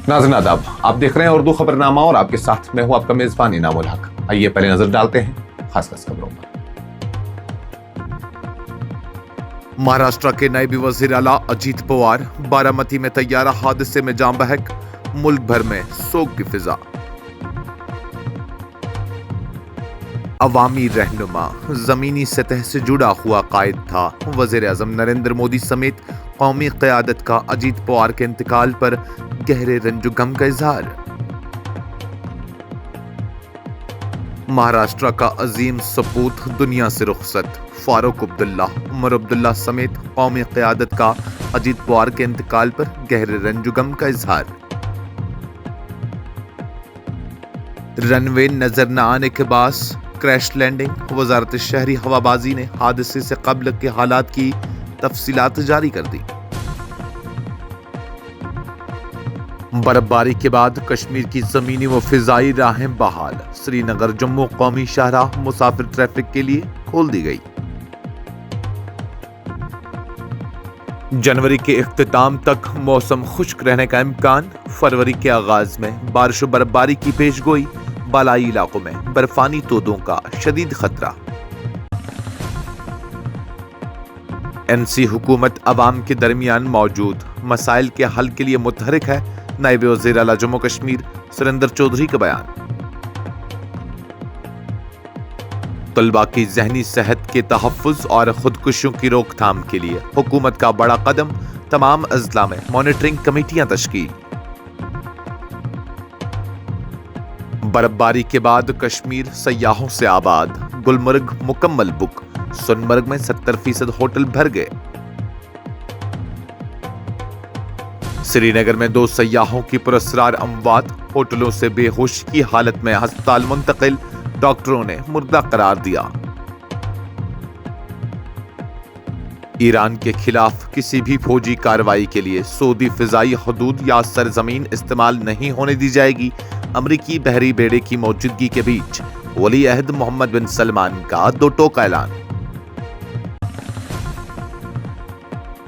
नाज़रीन आदाब, आप देख रहे हैं उर्दू खबरनामा और आपके साथ मैं हूं आपका मेजबान इनामुल हक। आइए पहले नजर डालते हैं खास खबरों पर। महाराष्ट्र के नायब वजीर आला अजीत पवार बारामती में तैयारा हादसे में जान बहक, मुल्क भर में सोग की फिजा। अवामी रहनुमा, जमीनी सतह से जुड़ा हुआ कायद था। वजीर आजम नरेंद्र मोदी समेत कौमी क़यादत का अजीत पवार के इंतकाल पर गहरे रंजो गम का इजहार। महाराष्ट्र का अजीम सपूत दुनिया से रुखसत। फारूक अब्दुल्ला, उमर अब्दुल्ला समेत कौमी क़यादत का अजीत पवार के इंतकाल पर गहरे रंजो गम का इजहार। रनवे नजर न आने के बास क्रैश लैंडिंग। वजारत शहरी हवाबाजी ने हादसे से कबल के हालात की तफसीलात जारी कर दी। बर्फबारी के बाद कश्मीर की जमीनी व फिजाई राहें बहाल। श्रीनगर जम्मू कौमी शाहराह मुसाफिर ट्रैफिक के लिए खोल दी गई। जनवरी के इख्तिताम तक मौसम खुश्क रहने का इम्कान। फरवरी के आगाज में बारिश और बर्फबारी की पेशगोई। बालाई इलाकों में बर्फानी तोदों का शदीद खतरा। एनसी हुकूमत अवाम के दरमियान मौजूद मसाइल के हल के लिए मुतहरिक है। नायब वज़ीर आला जम्मू कश्मीर सुरेंद्र चौधरी का बयान। तलबा की ज़हनी सेहत के तहफ़्फ़ुज़ और खुदकुशियों की रोकथाम के लिए हुकूमत का बड़ा कदम। तमाम अज़ला में मॉनिटरिंग कमेटियां तश्कील। बर्फबारी के बाद कश्मीर सयाहों से आबाद। गुलमर्ग मुकम्मल बुक। सोनमर्ग में 70% होटल भर गए। श्रीनगर में 2 सयाहों की पुरस्कार अमवात। होटलों से बेहोश की हालत में अस्पताल मुंतकिल। डॉक्टरों ने मुर्दा करार दिया। ईरान के खिलाफ किसी भी फौजी कार्रवाई के लिए सऊदी फिजाई हदूद या सरजमीन इस्तेमाल नहीं होने दी जाएगी। अमरीकी बहरी बेड़े की मौजूदगी के बीच वली अहद मोहम्मद बिन सलमान का 2 टोक ऐलान।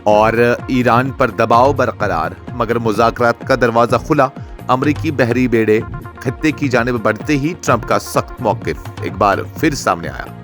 और ईरान पर दबाव बरकरार, मगर मुज़ाकरात का दरवाजा खुला। अमरीकी बहरी बेड़े खत्ते की जानिब बढ़ते ही ट्रंप का सख्त मौक़िफ़ एक बार फिर सामने आया।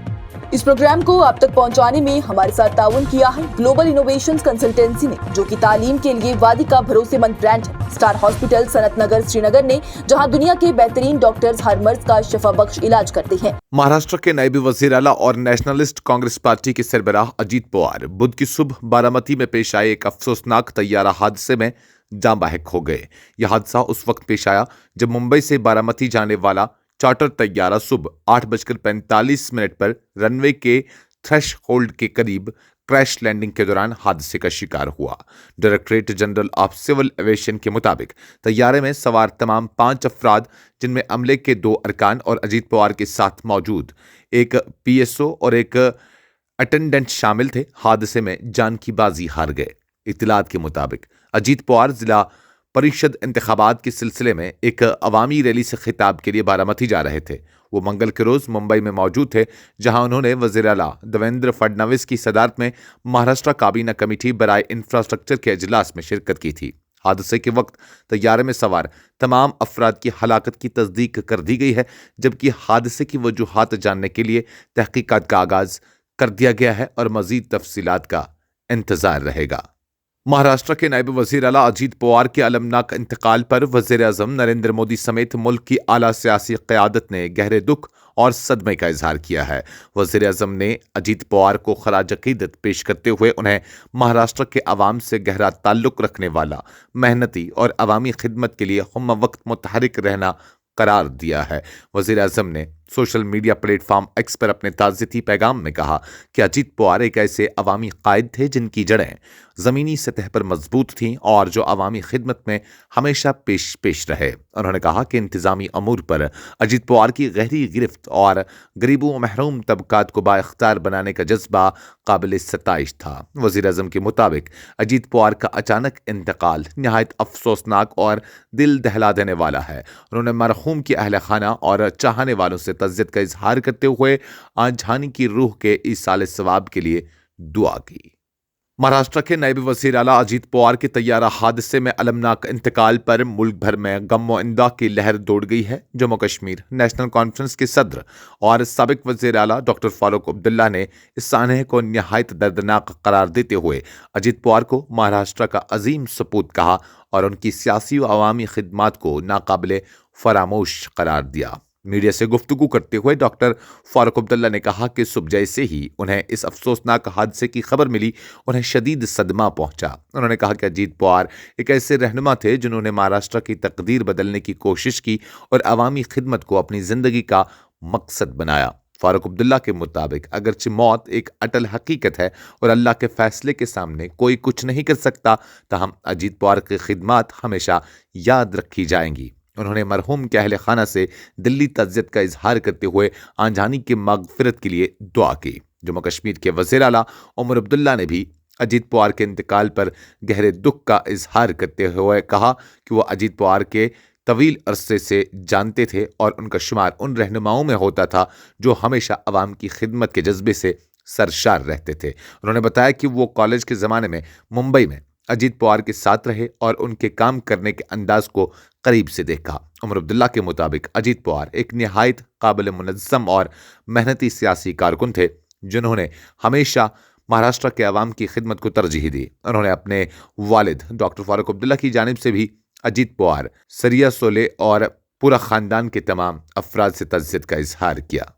इस प्रोग्राम को आप तक पहुंचाने में हमारे साथ ताउन किया है ग्लोबल इनोवेशंस कंसल्टेंसी ने, जो कि तालीम के लिए वादी का भरोसेमंद ब्रांड है। स्टार हॉस्पिटल सनत नगर श्रीनगर ने, जहां दुनिया के बेहतरीन डॉक्टर्स हर मर्ज का शिफा बख्श इलाज करते हैं। महाराष्ट्र के नायब वज़ीर आला और नेशनलिस्ट कांग्रेस पार्टी के सरबराह अजीत पवार बुध की सुबह बारामती में पेश आए एक अफसोसनाक तैयारा हादसे में जान बहक हो गए। यह हादसा उस वक्त पेश आया जब मुंबई से बारामती जाने वाला चार्टर तैयारा सुबह 8:45 पर रनवे के थ्रेश होल्ड के करीब क्रैश लैंडिंग के दौरान हादसे का शिकार हुआ। Directorate general of civil aviation के मुताबिक तैयारे में सवार तमाम 5 अफराद, जिनमें अमले के 2 अरकान और अजीत पवार के साथ मौजूद एक पीएसओ और एक अटेंडेंट शामिल थे, हादसे में जान की बाजी हार गए। इत्तलात के मुताबिक अजीत पवार जिला परिषद इंतखाबात के सिलसिले में एक अवामी रैली से खिताब के लिए बारामती जा रहे थे। वो मंगल के रोज मुंबई में मौजूद थे, जहां उन्होंने वज़ीर आला देवेंद्र फडणवीस की सदारत में महाराष्ट्र काबीना कमेटी बराए इंफ्रास्ट्रक्चर के इजलास में शिरकत की थी। हादसे के वक्त तैयारे में सवार तमाम अफराद की हलाकत की तस्दीक कर दी गई है, जबकि हादसे की वजूहात जानने के लिए तहकीकात का आगाज कर दिया गया है और मजीद तफसीलात का इंतजार रहेगा। महाराष्ट्र के नायब वज़ीर आला अजीत पवार के अलमनाक इंतकाल पर वज़ीर आज़म नरेंद्र मोदी समेत मुल्क की आला सियासी क़यादत ने गहरे दुख और सदमे का इजहार किया है। वज़ीर आज़म ने अजीत पवार को खराज अक़ीदत पेश करते हुए उन्हें महाराष्ट्र के अवाम से गहरा ताल्लुक़ रखने वाला, मेहनती और अवामी खिदमत के लिए हम वक्त मुतहरिक रहना करार दिया है। वज़ीर आज़म ने सोशल मीडिया प्लेटफॉर्म एक्स पर अपने ताज़ियती पैगाम में कहा कि अजीत पवार एक ऐसे अवामी कायद थे जिनकी जड़ें ज़मीनी सतह पर मजबूत थीं और जो अवामी खिदमत में हमेशा पेश रहे। उन्होंने कहा कि इंतज़ामी अमूर पर अजीत पवार की गहरी गिरफ्त और गरीबों व महरूम तबकात को बाइख्तियार बनाने का जज्बा काबिल सताइश था। वज़ीर आज़म के मुताबिक अजीत पवार का अचानक इंतकाल नहायत अफसोसनाक और दिल दहला देने वाला है। उन्होंने मरहूम की अहल खाना और चाहने वालों से तज़्ज़ियत का इजहार करते हुए आंझानी की रूह के ईसाल सवाब के लिए दुआ की। महाराष्ट्र के नायब वजीर आला अजीत पवार के तैयारा हादसे में अलमनाक इंतकाल पर मुल्क भर में गम इंदा की लहर दौड़ गई है। जम्मू कश्मीर नेशनल कॉन्फ्रेंस के सदर और साबिक वजीर आला डॉक्टर फारूक अब्दुल्ला ने इस सानहे को निहायत दर्दनाक करार देते हुए अजीत पवार को महाराष्ट्र का अजीम सपूत कहा और उनकी सियासी व अवामी खिदमात को नाकाबिले फरामोश करार दिया। मीडिया से गुफ्तगू करते हुए डॉक्टर फारूक अब्दुल्ला ने कहा कि सुबह जैसे ही उन्हें इस अफसोसनाक हादसे की खबर मिली, उन्हें शदीद सदमा पहुंचा। उन्होंने कहा कि अजीत पवार एक ऐसे रहनुमा थे जिन्होंने महाराष्ट्र की तकदीर बदलने की कोशिश की और अवामी खिदमत को अपनी जिंदगी का मकसद बनाया। फारूक अब्दुल्ला के मुताबिक अगरचे मौत एक अटल हकीकत है और अल्लाह के फैसले के सामने कोई कुछ नहीं कर सकता, ताहम अजीत पवार की खिदमत हमेशा याद रखी जाएंगी। उन्होंने मरहूम के अहले खाना से दिल्ली तज़ियत का इजहार करते हुए आंजानी की मगफिरत के लिए दुआ की। जम्मू कश्मीर के वज़ीर आला उमर अब्दुल्ला ने भी अजीत पवार के इंतकाल पर गहरे दुख का इजहार करते हुए कहा कि वो अजीत पवार के तवील अरसे से जानते थे और उनका शुमार उन रहनुमाओं में होता था जो हमेशा अवाम की खिदमत के जज्बे से सरशार रहते थे। उन्होंने बताया कि वो कॉलेज के ज़माने में मुंबई में अजीत पवार के साथ रहे और उनके काम करने के अंदाज को करीब से देखा। उमर अब्दुल्ला के मुताबिक अजीत पवार एक निहायत काबिल मुनज़्ज़म और मेहनती सियासी कारकुन थे जिन्होंने हमेशा महाराष्ट्र के अवाम की खिदमत को तरजीह दी। उन्होंने अपने वालिद डॉक्टर फारूक अब्दुल्ला की जानिब से भी अजीत पवार, सरिया सोले और पूरा खानदान के तमाम अफराद से तज़ियत का इजहार किया।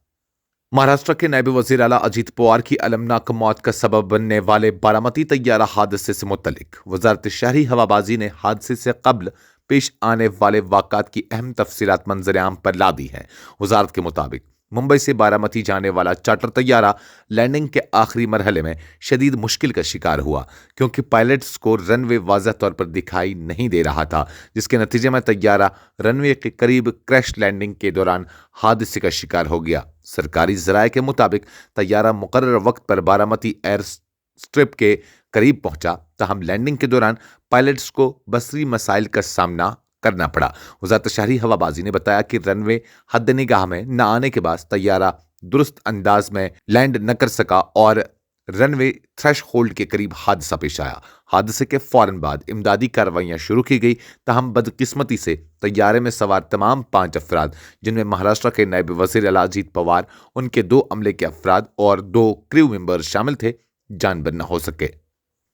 महाराष्ट्र के नायब वज़ीर आला अजीत पवार की अलमनाक मौत का सबब बनने वाले बारामती तैयारा हादसे से मुतल्लिक वज़ारत शहरी हवाबाजी ने हादसे से कबल पेश आने वाले वाक़ात की अहम तफसीलात मंजर-ए-आम पर ला दी हैं। वज़ारत के मुताबिक मुंबई से बारामती जाने वाला चार्टर तैयारा लैंडिंग के आखिरी मरहले में शदीद मुश्किल का शिकार हुआ क्योंकि पायलट्स को रनवे वाज़ह तौर पर दिखाई नहीं दे रहा था, जिसके नतीजे में तैयारा रनवे के करीब क्रैश लैंडिंग के दौरान हादसे का शिकार हो गया। सरकारी ज़राए के मुताबिक तैयारा मुकर्रर वक्त पर बारामती एयर स्ट्रिप के करीब पहुंचा, ताहम लैंडिंग के दौरान पायलट्स को बसरी मसाइल का सामना करना पड़ा। वज़ारत शहरी हवाबाजी ने बताया कि रनवे हद निगाह में न आने के बाद तैयारा दुरुस्त अंदाज में लैंड न कर सका और रनवे थ्रेश होल्ड के करीब हादसा पेश आया। हादसे के फौरन बाद इमदादी कार्रवाइयां शुरू की गई, ताहम बदकिस्मती से तैयारे में सवार तमाम 5 अफराद, जिनमें महाराष्ट्र के नायब वज़ीर आला अजीत पवार, उनके 2 अमले के अफराद और 2 क्रू मेंबर शामिल थे, जानबर न हो सके।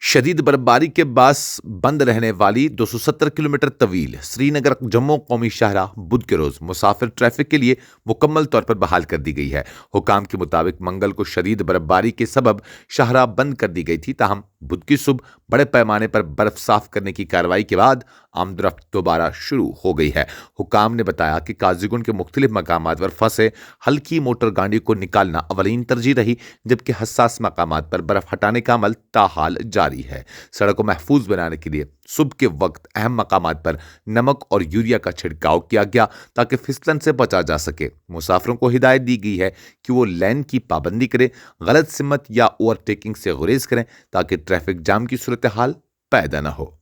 शदीद बर्फबारी के बास बंद रहने वाली 270 किलोमीटर तवील श्रीनगर जम्मू कौमी शाहराह बुध के रोज मुसाफिर ट्रैफिक के लिए मुकम्मल तौर पर बहाल कर दी गई है। हुकाम के मुताबिक मंगल को शदीद बर्फबारी के सबब शाहराह बंद कर दी गई थी, ताहम बुध की सुबह बड़े पैमाने पर बर्फ साफ करने की कार्रवाई के बाद आमदरफ्त दोबारा शुरू हो गई है। हुकाम ने बताया कि काजीगुंड के मुख्तलिफ मकामात पर फंसे हल्की मोटर गाड़ी को निकालना अवलीन तरजीह रही, जबकि हसास मकामात पर बर्फ हटाने का अमल ताहाल जारी है। सड़क को महफूज बनाने के लिए सुबह के वक्त अहम मकामात पर नमक और यूरिया का छिड़काव किया गया ताकि फिसलन से बचा जा सके। मुसाफिरों को हिदायत दी गई है कि वो लेन की पाबंदी करें, गलत सिमत या ओवरटेकिंग से गुरेज करें ताकि ट्रैफिक जाम की सूरत हाल पैदा न हो।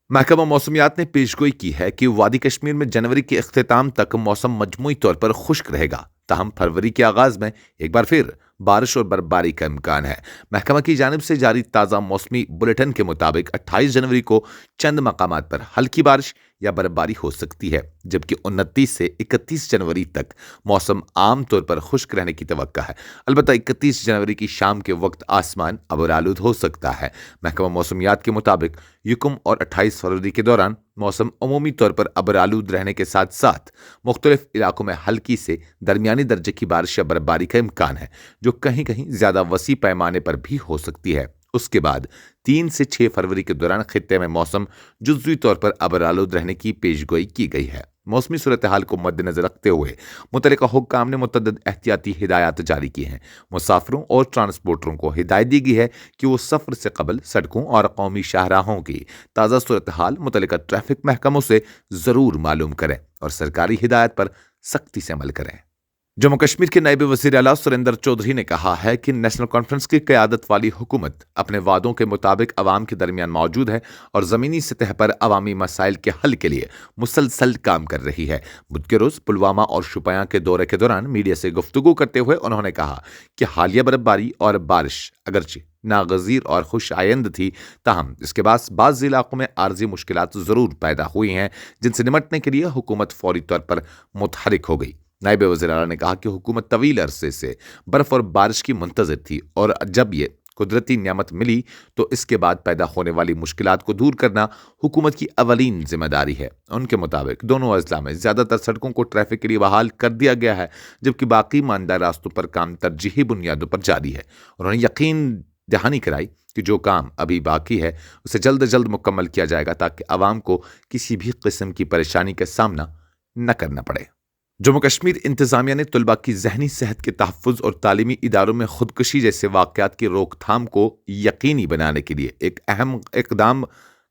महकमा मौसमियात ने पेशगोई की है कि वादी कश्मीर में जनवरी के इख्तिताम तक मौसम मजमूई तौर पर खुश्क रहेगा, ताहम फरवरी के आगाज में एक बार फिर बारिश और बर्फबारी का इम्कान है। महकमा की जानिब से जारी ताज़ा मौसमी बुलेटिन के मुताबिक 28 जनवरी को चंद मकामात पर हल्की बारिश या बर्फबारी हो सकती है, जबकि 29 से 31 जनवरी तक मौसम आम तौर पर खुश्क रहने की तवक्का है। अलबत्ता 31 जनवरी की शाम के वक्त आसमान अबरालूद हो सकता है। महकमा मौसमियात के मुताबिक युकुम और 28 फरवरी के दौरान मौसम अमूमी तौर पर अबरालूद रहने के साथ साथ मुख्तलिफ इलाकों में हल्की से दरमियानी दर्जे की बारिश या बर्फबारी का इम्कान है, जो कहीं कहीं ज्यादा वसी पैमाने पर भी हो सकती है। उसके बाद 3 से 6 फरवरी के दौरान खित्ते में मौसम जुज़वी तौर पर अबरालूद रहने की पेशगोई की गई है। मौसमी सूरत हाल को मद्देनजर रखते हुए मुतल्लिका हुक्काम ने मुतअद्दिद एहतियाती हिदायत जारी की हैं। मुसाफिरों और ट्रांसपोर्टरों को हिदायत दी गई है कि वो सफ़र से कबल सड़कों और कौमी शाहराहों की ताज़ा सूरत हाल मुतल्लिका ट्रैफिक महकमों से ज़रूर मालूम करें और सरकारी हिदायत पर सख्ती से अमल करें। जम्मू कश्मीर के नायब वज़ीर आला सुरेंद्र चौधरी ने कहा है कि नेशनल कॉन्फ्रेंस की क़यादत वाली हुकूमत अपने वादों के मुताबिक अवाम के दरमियान मौजूद है और ज़मीनी सतह पर अवामी मसाइल के हल के लिए मुसलसल काम कर रही है। बुध के रोज़ पुलवामा और शुपियां के दौरे के दौरान मीडिया से गुफ्तगू करते हुए उन्होंने कहा कि हालिया बर्फबारी और बारिश अगरचे नागज़ीर और खुश आयंद थी, ताहम इसके बाद बाज़ इलाकों में आर्जी मुश्किलात ज़रूर पैदा हुई हैं, जिनसे निमटने के लिए हुकूमत फौरी तौर पर मुतहरिक हो गई। नायब वज़ीर आला ने कहा कि हुकूमत तवील अरसे से बर्फ़ और बारिश की मुंतज़िर थी और जब ये कुदरती नियामत मिली तो इसके बाद पैदा होने वाली मुश्किलात को दूर करना हुकूमत की अवलीन जिम्मेदारी है। उनके मुताबिक दोनों अजला में ज़्यादातर सड़कों को ट्रैफिक के लिए बहाल कर दिया गया है, जबकि बाकी मानदार रास्तों पर काम तरजीही बुनियादों पर जारी है। उन्होंने यकीन दहानी कराई कि जो काम अभी बाकी है उसे जल्द अज जल्द मुकम्मल किया जाएगा ताकि आवाम को किसी भी किस्म की परेशानी का सामना न करना पड़े। जम्मू कश्मीर इंतजामिया ने तलबा की जहनी सेहत के तहफ़्फ़ुज़ और तालीमी इदारों में खुदकुशी जैसे वाक़यात की रोकथाम को यकीनी बनाने के लिए एक अहम इक़दाम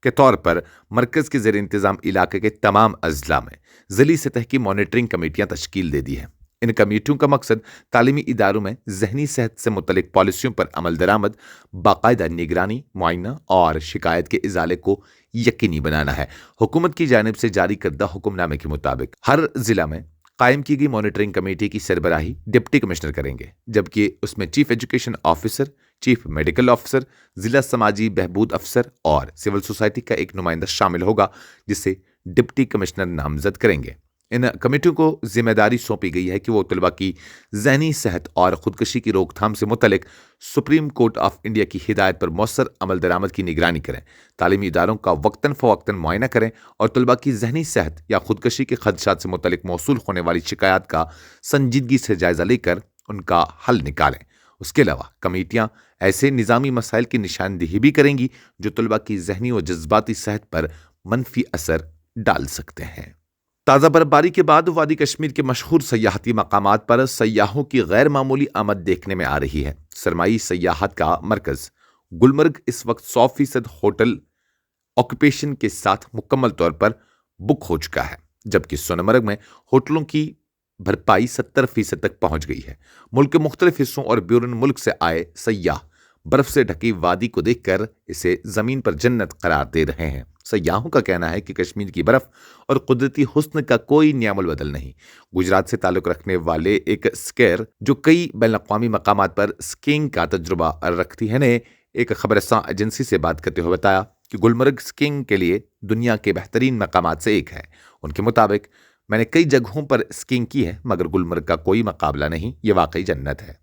के तौर पर मरकज़ के ज़ेर इंतज़ाम इलाके के तमाम अजला में ज़िली सतह की मॉनिटरिंग कमेटियाँ तश्कील दे दी हैं। इन कमेटियों का मकसद तालीमी इदारों में जहनी सेहत से मुतल्लिक़ पॉलिसियों पर अमल दरामद, बाकायदा निगरानी, मुआयना और शिकायत के इजाले को यकीनी बनाना है। हुकूमत की जानिब से जारी करदा हुक्मनामे के मुताबिक हर ज़िला में कायम की गई मॉनिटरिंग कमेटी की सरबराही डिप्टी कमिश्नर करेंगे, जबकि उसमें chief education officer, chief medical officer, जिला समाजी बहबूद अफसर और सिविल सोसाइटी का एक नुमाइंदा शामिल होगा, जिसे डिप्टी कमिश्नर नामजद करेंगे। इन कमेटियों को जिम्मेदारी सौंपी गई है कि वो तलबा की जहनी सेहत और खुदकुशी की रोकथाम से मुतल्लिक सुप्रीम कोर्ट ऑफ इंडिया की हिदायत पर मौसर अमल दरामद की निगरानी करें, तालीमी इदारों का वक्तन फ़वक्तन मुआयना करें और तलबा की जहनी सेहत या खुदकुशी के खदशात से मुतल्लिक मौसूल होने वाली शिकायत का संजीदगी से जायज़ा लेकर उनका हल निकालें। उसके अलावा कमेटियाँ ऐसे निज़ामी मसाइल की निशानदेही भी करेंगी जो तलबा की जहनी और जज्बाती सेहत पर मनफी असर डाल सकते हैं। ताज़ा बर्फबारी के बाद वादी कश्मीर के मशहूर सयाहती मकामात पर सयाहों की गैर मामूली आमद देखने में आ रही है। सरमाई सयाहत का मरकज़ गुलमर्ग इस वक्त 100% होटल ऑक्यूपेशन के साथ मुकम्मल तौर पर बुक हो चुका है, जबकि सोनमर्ग में होटलों की भरपाई 70% तक पहुंच गई है। मुल्क के मुख्तलिफ हिस्सों और बैरून मुल्क से आए सयाह बर्फ से ढकी वादी को देखकर इसे ज़मीन पर जन्नत करार दे रहे हैं। सयाहों का कहना है कि कश्मीर की बर्फ और कुदरती हुस्न का कोई नियामुल बदल नहीं। गुजरात से ताल्लुक़ रखने वाले एक स्केर जो कई बैनुल-अक़वामी मकामात पर स्कीइंग का तजुर्बा रखती है ने एक खबरसां एजेंसी से बात करते हुए बताया कि गुलमर्ग स्कीइंग के लिए दुनिया के बेहतरीन मकामात से एक है। उनके मुताबिक मैंने कई जगहों पर स्कीइंग की है, मगर गुलमर्ग का कोई मुकाबला नहीं, ये वाकई जन्नत है।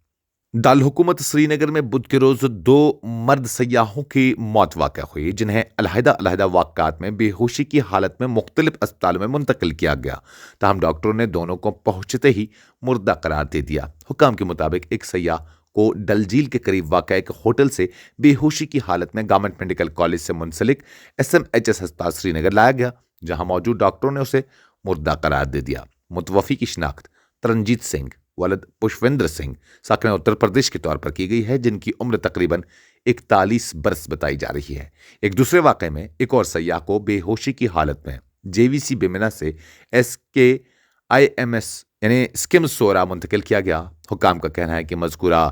दाल हुकूमत श्रीनगर में बुध के रोज 2 मर्द सयाहों की मौत वाक़ हुई, जिन्हें अलहदा वाक़ात में बेहोशी की हालत में मुख्तलिफ अस्पतालों में मुंतकिल किया गया। ताहम डॉक्टरों ने दोनों को पहुंचते ही मुर्दा करार दे दिया। हुक्काम के मुताबिक एक सयाह को डल झील के करीब वाक़ एक होटल से बेहोशी की हालत में गवर्नमेंट मेडिकल कॉलेज से मुंसलिक SMHS अस्पताल श्रीनगर लाया गया, जहां मौजूद डॉक्टरों ने उसे मुर्दा करार दे दिया। मुतवफ़ी की शिनाख्त तरनजीत सिंह वलद पुष्पेंद्र सिंह साकिन उत्तर प्रदेश के तौर पर की गई है, जिनकी उम्र तकरीबन 41 बरस बताई जा रही है। एक दूसरे वाक़े में एक और सयाह को बेहोशी की हालत में JVC बेमिना से SKIMS यानी स्किम सोरा मुंतकिल किया गया। हुक्काम का कहना है कि मज़कूरा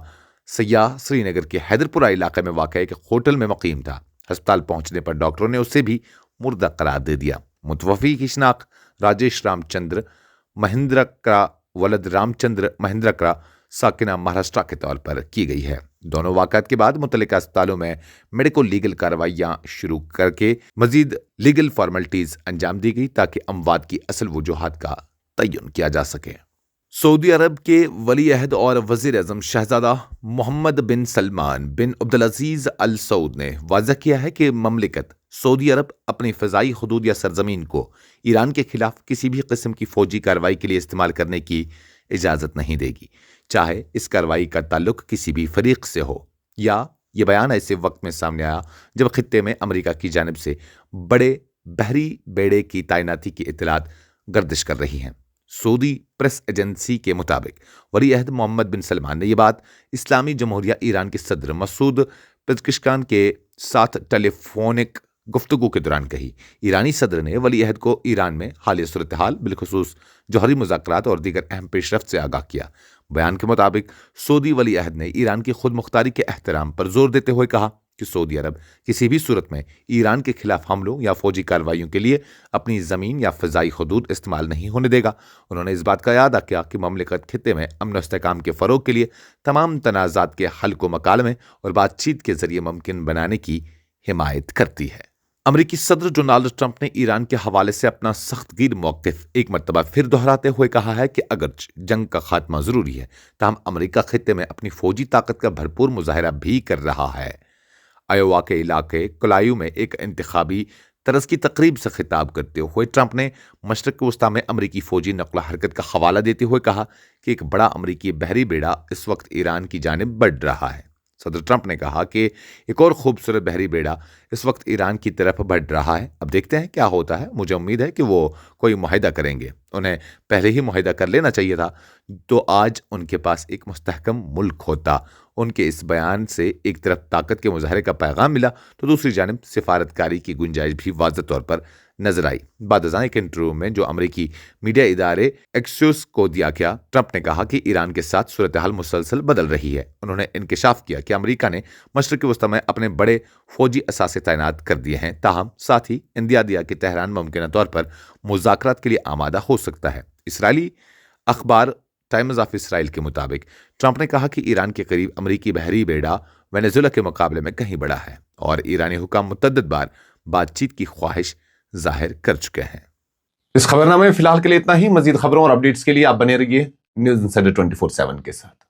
सयाह श्रीनगर के हैदरपुरा इलाके में वाक़ एक होटल में मुक़ीम था। अस्पताल पहुंचने पर डॉक्टरों ने उसे भी मुर्दा करार दे दिया। मुतवफ़ी की शिनाख्त राजेश रामचंद्र महिंद्रा वलद रामचंद्र महिंद्रा साकिना महाराष्ट्र के तौर पर की गई है। दोनों वाक़ात के बाद मुतल्लिका अस्पतालों में मेडिको लीगल कार्रवाइयाँ शुरू करके मजीद लीगल फॉर्मेलिटीज़ अंजाम दी गई ताकि अमवात की असल वजूहात का तयन किया जा सके। सऊदी अरब के वली अहद और वज़ीर आज़म शहज़ादा मोहम्मद बिन सलमान बिन अब्दुल-अज़ीज़ अल सऊद ने वाज़ह किया है कि ममलिकत सऊदी अरब अपनी फ़ज़ाई हुदूद या सरज़मीन को ईरान के खिलाफ किसी भी किस्म की फ़ौजी कार्रवाई के लिए इस्तेमाल करने की इजाज़त नहीं देगी, चाहे इस कार्रवाई का ताल्लुक किसी भी फ़रीक़ से हो। या ये बयान ऐसे वक्त में सामने आया जब ख़ित्ते में अमरीका की जानिब से बड़े बहरी बेड़े की तैनाती की इत्तलात गर्दिश कर रही हैं। सऊदी प्रेस एजेंसी के मुताबिक वली अहद मोहम्मद बिन सलमान ने यह बात इस्लामी जमहूरिया ईरान के सदर मसूद पेज़ेश्कियान के साथ टेलीफोनिक गुफ्तगू के दौरान कही। ईरानी सदर ने वली अहद को ईरान में हालिया सूरत हाल बिलखुसूस जौहरी मुज़ाकरात और दीगर अहम पेशरफ्त से आगाह किया। बयान के मुताबिक सऊदी वली अहद ने ईरान की खुद मुख्तारी के एहतराम पर जोर देते हुए कहा कि सऊदी अरब किसी भी सूरत में ईरान के खिलाफ हमलों या फौजी कार्रवाइयों के लिए अपनी ज़मीन या फ़ज़ाई हदूद इस्तेमाल नहीं होने देगा। उन्होंने इस बात का याद किया कि ममलिकत खित्ते में अमन और इस्तेहकाम के फ़रोग़ के लिए तमाम तनाज़ात के हल को मकालमे और बातचीत के ज़रिए मुमकिन बनाने की हिमायत करती है। अमरीकी सदर डोनाल्ड ट्रंप ने ईरान के हवाले से अपना सख्तगीर मौक़िफ़ एक मरतबा फिर दोहराते हुए कहा है कि अगरचे जंग का खात्मा ज़रूरी है, ताहम अमरीका खित्ते में अपनी फ़ौजी ताकत का भरपूर मुज़ाहरा भी कर रहा है। आयोवा के इलाके कोलायू में एक इंतखाबी तरस की तकरीब से खिताब करते हुए ट्रंप ने मशरक़ वस्ता में अमरीकी फ़ौजी नक़्ल हरकत का हवाला देते हुए कहा कि एक बड़ा अमरीकी बहरी बेड़ा इस वक्त ईरान की जानिब बढ़ रहा है। सदर ट्रंप ने कहा कि एक और खूबसूरत बहरी बेड़ा इस वक्त ईरान की तरफ बढ़ रहा है। अब देखते हैं क्या होता है। मुझे उम्मीद है कि वो कोई मुआहिदा करेंगे। उन्हें पहले ही मुआहिदा कर लेना चाहिए था, तो आज उनके पास एक मुस्तहकम मुल्क होता। उनके इस बयान से एक तरफ ताकत के मुजाहरे का पैगाम मिला, तो दूसरी जानिब सिफारतकारी की गुंजाइश भी वाज़ेह तौर पर नजर आई। बाद एक इंटरव्यू में जो अमरीकी मीडिया इदारे एक्सियोस को दिया गया, ट्रंप ने कहा कि ईरान के साथ सूरत हाल मुसलसल बदल रही है। उन्होंने इंकशाफ किया कि अमरीका ने मशरक़ वस्ता में अपने बड़े फौजी असासे तैनात कर दिए हैं, ताहम साथ ही इंदिया दिया कि तेहरान मुमकिन तौर पर मुज़ाकरात के लिए आमादा हो सकता है। इसराइली अखबार टाइम्स ऑफ इसराइल के मुताबिक ट्रंप ने कहा कि ईरान के करीब अमरीकी बहरी बेड़ा वेनेजुएला के मुकाबले में कहीं बड़ा है और ईरानी हुकाम मुतअद्दिद बार बातचीत की ख्वाहिश जाहिर कर चुके हैं। इस खबरनामे में फिलहाल के लिए इतना ही। मजीद खबरों और अपडेट्स के लिए आप बने रहिए न्यूज़ इंसाइडर 24/7 के साथ।